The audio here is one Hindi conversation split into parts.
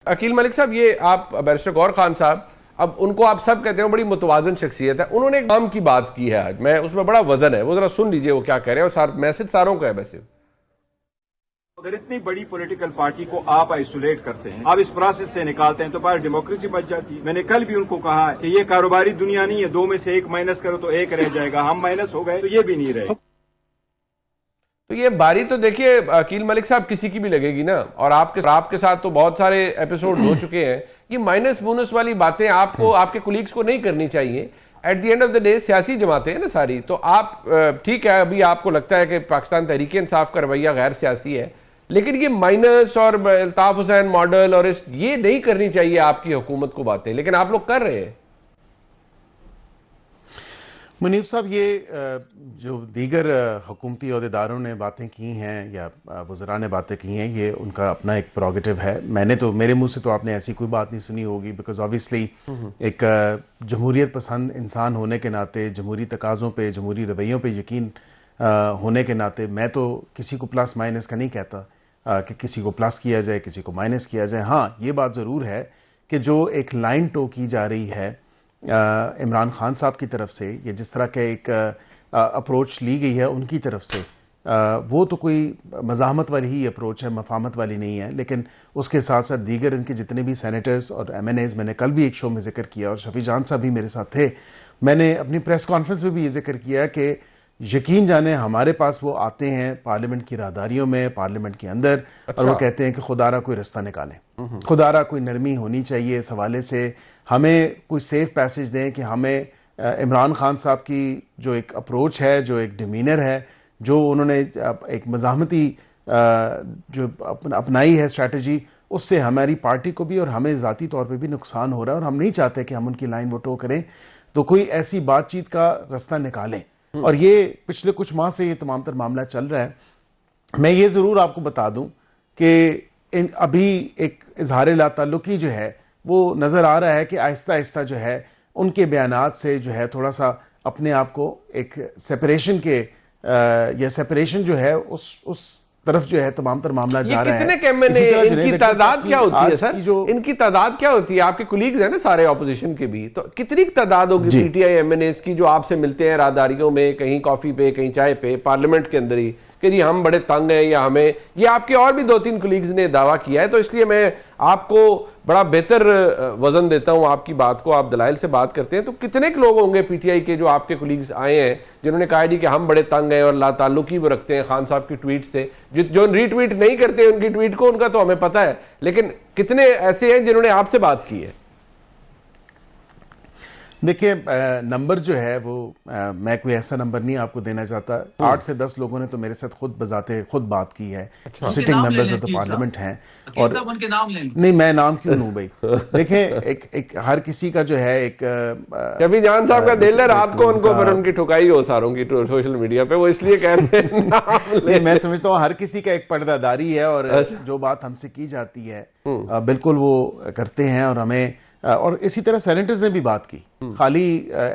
अकील मलिक साहब, ये आप बैरिस्टर गौहर खान साहब, अब उनको आप सब कहते हो बड़ी मुतवाजन शख्सियत है, उन्होंने एक काम की बात की है आज, मैं उसमें बड़ा वजन है, वो जरा सुन लीजिए वो क्या कह रहे हैं। और मैसेज सारों का है वैसे। अगर इतनी बड़ी पॉलिटिकल पार्टी को आप आइसोलेट करते हैं, आप इस प्रोसेस से निकालते हैं, तो पार डेमोक्रेसी बच जाती है। मैंने कल भी उनको कहा कि ये कारोबारी दुनिया नहीं है, 2 में से 1 माइनस करो तो 1 रह जाएगा। हम माइनस हो गए तो ये भी नहीं रहे। तो ये बारी तो देखिए अकील मलिक साहब किसी की भी लगेगी ना, और आपके साथ तो बहुत सारे एपिसोड हो चुके हैं। ये माइनस बोनस वाली बातें आपको, आपके कुलीग्स को नहीं करनी चाहिए। At the end of the day सियासी जमातें हैं ना सारी, तो आप ठीक है, अभी आपको लगता है कि पाकिस्तान तहरीक इंसाफ का रवैया गैर सियासी है, लेकिन ये माइनस और अल्ताफ हुसैन मॉडल और ये नहीं करनी चाहिए आपकी हुकूमत को बातें, लेकिन आप लोग कर रहे हैं। मुनीब साहब, ये जो दीगर हुकूमती अहदेदारों ने बातें की हैं या वज़रा ने बातें की हैं, ये उनका अपना एक प्रोगेटिव है। मैंने तो, मेरे मुंह से तो आपने ऐसी कोई बात नहीं सुनी होगी, बिकॉज ऑब्वियसली एक जमहूरियत पसंद इंसान होने के नाते, जमहूरी तकाज़ों पे, जमहूरी रवैयों पे यकीन होने के नाते, मैं तो किसी को प्लस माइनस का नहीं कहता कि किसी को प्लस किया जाए, किसी को माइनस किया जाए। हाँ, ये बात ज़रूर है कि जो एक लाइन टो की जा रही है इमरान खान साहब की तरफ से, ये जिस तरह का एक अप्रोच ली गई है उनकी तरफ से, वो तो कोई मज़ाहमत वाली ही अप्रोच है, मफामत वाली नहीं है। लेकिन उसके साथ साथ दीगर इनके जितने भी सेनेटर्स और MNAs, मैंने कल भी एक शो में जिक्र किया और शफी जान साहब भी मेरे साथ थे, मैंने अपनी प्रेस कॉन्फ्रेंस में भी ये जिक्र किया कि यकीन जाने हमारे पास वो आते हैं पार्लियामेंट की राहदारियों में, पार्लियामेंट के अंदर, और वो कहते हैं कि खुदारा कोई रास्ता निकालें, खुदारा कोई नरमी होनी चाहिए इस हवाले से, हमें कोई सेफ पैसेज दें कि हमें इमरान खान साहब की जो एक अप्रोच है, जो एक डिमीनर है, जो उन्होंने एक मज़ाहमती जो अपनाई है स्ट्रैटेजी, उससे हमारी पार्टी को भी और हमें ज़ाती तौर पे भी नुकसान हो रहा है और हम नहीं चाहते कि हम उनकी लाइन वो टो करें, तो कोई ऐसी बातचीत का रास्ता निकालें। और ये पिछले कुछ माह से ये तमाम तर मामला चल रहा है। मैं ये ज़रूर आपको बता दूं कि अभी एक इजहार लाताल्लुकी जो है वो नज़र आ रहा है कि आहिस्ता आहिस्ता जो है उनके बयानात से जो है थोड़ा सा अपने आप को एक सेपरेशन के या सेपरेशन जो है उस तरफ जो है तमाम तर मामला जा रहा है। इनकी तादाद क्या होती है सर? इनकी तादाद क्या होती है? आपके कुलीग्स हैं ना सारे ऑपोजिशन के भी, तो कितनी तादाद होगी PTI MNAs की जो आपसे मिलते हैं राहदारियों में, कहीं कॉफी पे, कहीं चाय पे, पार्लियामेंट के अंदर ही, कि जी हम बड़े तंग हैं या हमें, ये आपके और भी 2-3 कुलीग्स ने दावा किया है, तो इसलिए मैं आपको बड़ा बेहतर वजन देता हूं आपकी बात को। आप दलाइल से बात करते हैं, तो कितने लोग होंगे PTI के जो आपके कुलीग्स आए हैं जिन्होंने कहा जी कि हम बड़े तंग हैं और लाताल्लुकी वो रखते हैं खान साहब की ट्वीट से, जो रीट्वीट नहीं करते उनकी ट्वीट को, उनका तो हमें पता है, लेकिन कितने ऐसे हैं जिन्होंने आपसे बात की है? देखिए, नंबर जो है वो मैं कोई ऐसा नंबर नहीं आपको देना चाहता। 8 से 10 लोगों ने तो मेरे साथ खुद बात की है, जो sitting members of the parliament हैं। और उनके नाम ले नहीं, मैं नाम क्यों लूं भाई? देखें, एक हर किसी का जो है एक कभी जान साहब का दिल है रात को उनको पर उनकी ठुकाई हो सारों की सोशल मीडिया पे, वो इसलिए कह रहे हैं नाम ले। मैं समझता हूँ हर किसी का एक पर्दादारी है और जो बात हमसे की जाती है बिल्कुल वो करते हैं। और हमें, और इसी तरह सेनेटर्स ने भी बात की, खाली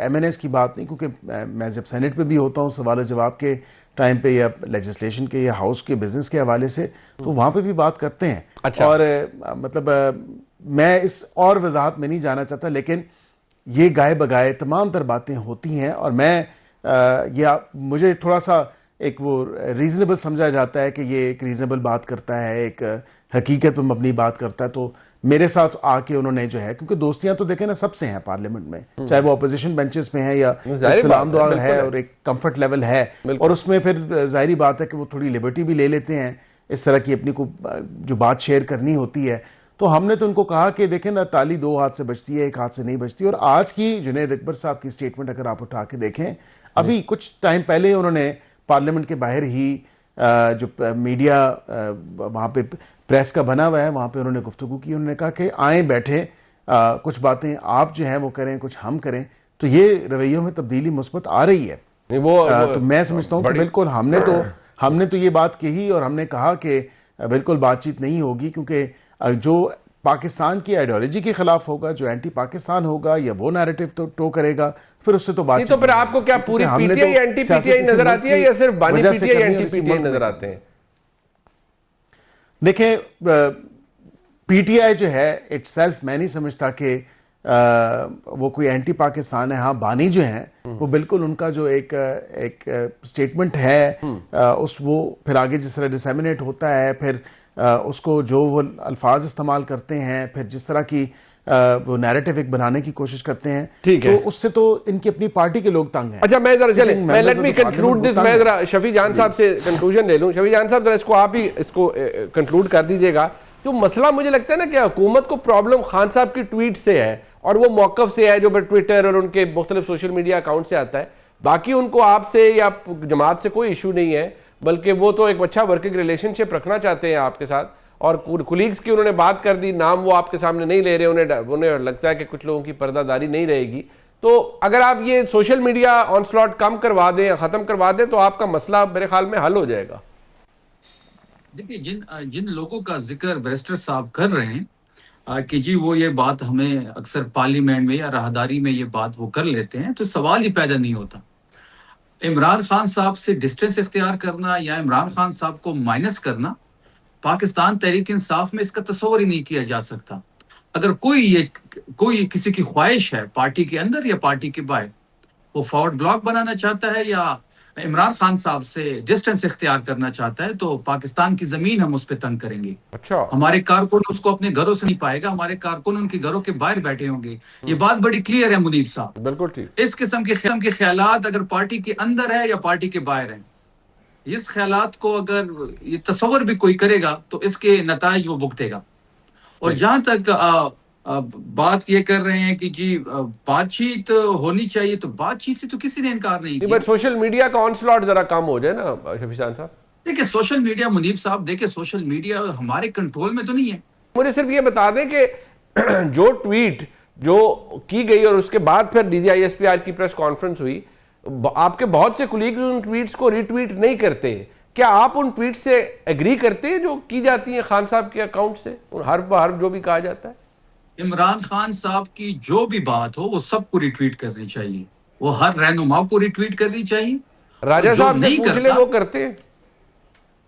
MNAs की बात नहीं, क्योंकि मैं जब सेनेट पे भी होता हूँ सवाल जवाब के टाइम पे या लेजिस्लेशन के या हाउस के बिजनेस के हवाले से, तो वहाँ पे भी बात करते हैं। अच्छा। और मतलब मैं इस और वजाहत में नहीं जाना चाहता, लेकिन ये गाए बगाए तमाम तर बातें होती हैं और मैं मुझे थोड़ा सा एक वो रीजनेबल समझा जाता है कि ये एक रीजनेबल बात करता है, एक हकीकत पर मबनी बात करता है। तो मेरे साथ आके उन्होंने जो है, क्योंकि दोस्तियां तो देखें ना सबसे हैं पार्लियामेंट में, चाहे वो अपोजिशन बेंचेस पे हैं या सलाम दुआ है और एक कंफर्ट लेवल है, और उसमें फिर जाहिर बात है कि वो थोड़ी लिबर्टी भी ले लेते हैं इस तरह की अपनी को जो बात शेयर करनी होती है। तो हमने तो उनको कहा कि देखें ना, ताली 2 हाथ से बजती है, 1 हाथ से नहीं बजती। और आज की जुनैद अकबर साहब की स्टेटमेंट अगर आप उठा के देखें, अभी कुछ टाइम पहले उन्होंने पार्लियामेंट के बाहर ही जो मीडिया वहाँ पे प्रेस का बना हुआ है, वहाँ पे उन्होंने गुफ्तगू की। उन्होंने कहा कि आए बैठे कुछ बातें आप जो है वो करें, कुछ हम करें, तो ये रवैयों में तब्दीली मुस्बत आ रही है। तो मैं समझता हूँ कि बिल्कुल हमने तो ये बात कही और हमने कहा कि बिल्कुल बातचीत नहीं होगी, क्योंकि जो पाकिस्तान की आइडियोलॉजी के खिलाफ होगा, जो एंटी पाकिस्तान होगा, या वो नैरेटिव तो टो करेगा, फिर उससे तो बात। तो फिर आपको क्या पूरी PTI एंटी PTI नजर आती है या सिर्फ बानी PTI एंटी PTI नजर आते हैं? देखें, पीटीआई जो है इटसेल्फ मैं नहीं समझता कि वो कोई एंटी पाकिस्तान है। हाँ, बानी जो हैं वो बिल्कुल उनका जो एक स्टेटमेंट है उस वो फिर आगे जिस तरह डिसेमिनेट होता है, फिर उसको जो वो अल्फाज इस्तेमाल करते हैं, फिर जिस तरह की वो नैरेटिव एक बनाने की कोशिश करते हैं, ठीक है, तो उससे तो इनकी अपनी पार्टी के लोग तंग हैं। अच्छा, मैं जरा चले, मैं लेट मी कंक्लूड दिस, मैं जरा शफी जान साहब से कंक्लूजन ले लूं। शफी जान साहब जरा इसको आप ही इसको कंक्लूड कर दीजिएगा। जो मसला मुझे लगता है ना कि हुकूमत को प्रॉब्लम खान साहब की ट्वीट से है और वो मौकफ से है जो ट्विटर और उनके मुख्तलिफ सोशल मीडिया अकाउंट से आता है। बाकी उनको आपसे या जमात से कोई इशू नहीं है, बल्कि वो तो एक अच्छा वर्किंग रिलेशनशिप रखना चाहते हैं आपके साथ। और कुलीग्स की उन्होंने बात कर दी, नाम वो आपके सामने नहीं ले रहे, उन्हें लगता है कि कुछ लोगों की पर्दादारी नहीं रहेगी। तो अगर आप ये सोशल मीडिया ऑनस्लॉट कम करवा दें या ख़त्म करवा दें तो आपका मसला मेरे ख्याल में हल हो जाएगा। देखिए, जिन लोगों का जिक्र बैरिस्टर साहब कर रहे हैं कि जी वो ये बात हमें अक्सर पार्लियामेंट में या राहदारी में ये बात वो कर लेते हैं, तो सवाल ही पैदा नहीं होता। इमरान खान साहब से डिस्टेंस इख्तियार करना या इमरान खान साहब को माइनस करना, पाकिस्तान तहरीक इंसाफ में इसका तस्वर ही नहीं किया जा सकता। अगर कोई किसी की ख्वाहिश है पार्टी के अंदर या पार्टी के बाहर, वो फॉरवर्ड ब्लॉक बनाना चाहता है या इमरान खान साहब से डिस्टेंस इख्तियार करना चाहता है, तो पाकिस्तान की जमीन हम उस पर तंग करेंगे। अच्छा, हमारे कारकुन उसको अपने घरों से नहीं पाएगा, हमारे कारकुन उनके घरों के बाहर बैठे होंगे। ये बात बड़ी क्लियर है मुनीब साहब। बिल्कुल ठीक। इस किस्म के ख्यालात अगर पार्टी के अंदर है या पार्टी के बाहर है, इस ख्यालात को अगर ये तस्वर भी कोई करेगा तो इसके नताइज वो भुगतेगा। और जहां तक बात ये कर रहे हैं कि जी बातचीत होनी चाहिए, तो बातचीत से तो किसी ने इनकार नहीं किया। बट सोशल मीडिया का ऑनस्लॉट जरा कम हो जाए ना शफी जान साहब। देखिए, सोशल मीडिया मुनीब साहब, देखिए सोशल मीडिया हमारे कंट्रोल में तो नहीं है। मुझे सिर्फ ये बता दें कि जो ट्वीट जो की गई और उसके बाद फिर DGISPR की प्रेस कॉन्फ्रेंस हुई, आपके बहुत से कुलीग्स उन ट्वीट्स को रीट्वीट नहीं करते। क्या आप उन ट्वीट से एग्री करते हैं जो की जाती हैं खान साहब के अकाउंट से, हर जो भी कहा जाता है? इमरान खान साहब की जो भी बात हो वो सबको रिट्वीट करनी चाहिए, वो हर रहनुमा को रिट्वीट करनी चाहिए। राजा साहब से पूछ ले, वो करते हैं?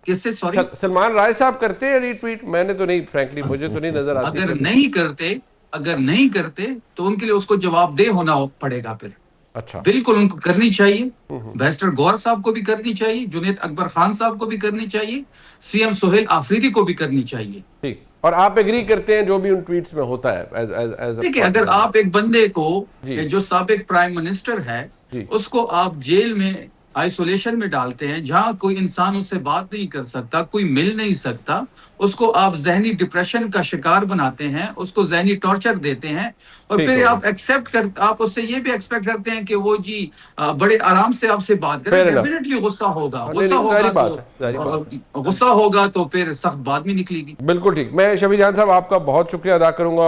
किससे? सॉरी, सलमान राय साहब करते हैं रीट्वीट? मैंने तो नहीं, फ्रैंकली मुझे तो नहीं नजर आती। अगर नहीं करते तो उनके लिए उसको जवाबदेह होना पड़ेगा फिर। अच्छा, बिल्कुल उनको करनी चाहिए। बैरिस्टर गौहर साहब को भी करनी चाहिए, जुनैद अकबर खान साहब को भी करनी चाहिए, CM सुहेल आफरीदी को भी करनी चाहिए। ठीक। और आप एग्री करते हैं जो भी उन ट्वीट्स में होता है? देखिए, अगर आप एक बंदे को जो साबिक प्राइम मिनिस्टर है उसको आप जेल में आइसोलेशन में डालते हैं, जहां कोई इंसान उससे बात नहीं कर सकता, कोई मिल नहीं सकता, उसको आप जहनी डिप्रेशन का शिकार बनाते हैं, उसको जहनी टॉर्चर देते हैं, और फिर आप उससे ये भी एक्सपेक्ट करते हैं कि वो जी बड़े आराम से आपसे बात करें। डेफिनेटली गुस्सा होगा, गुस्सा होगा तो फिर सख्त बात भी निकलेगी। बिल्कुल ठीक। मैं शफी जान साहब आपका बहुत शुक्रिया अदा करूंगा।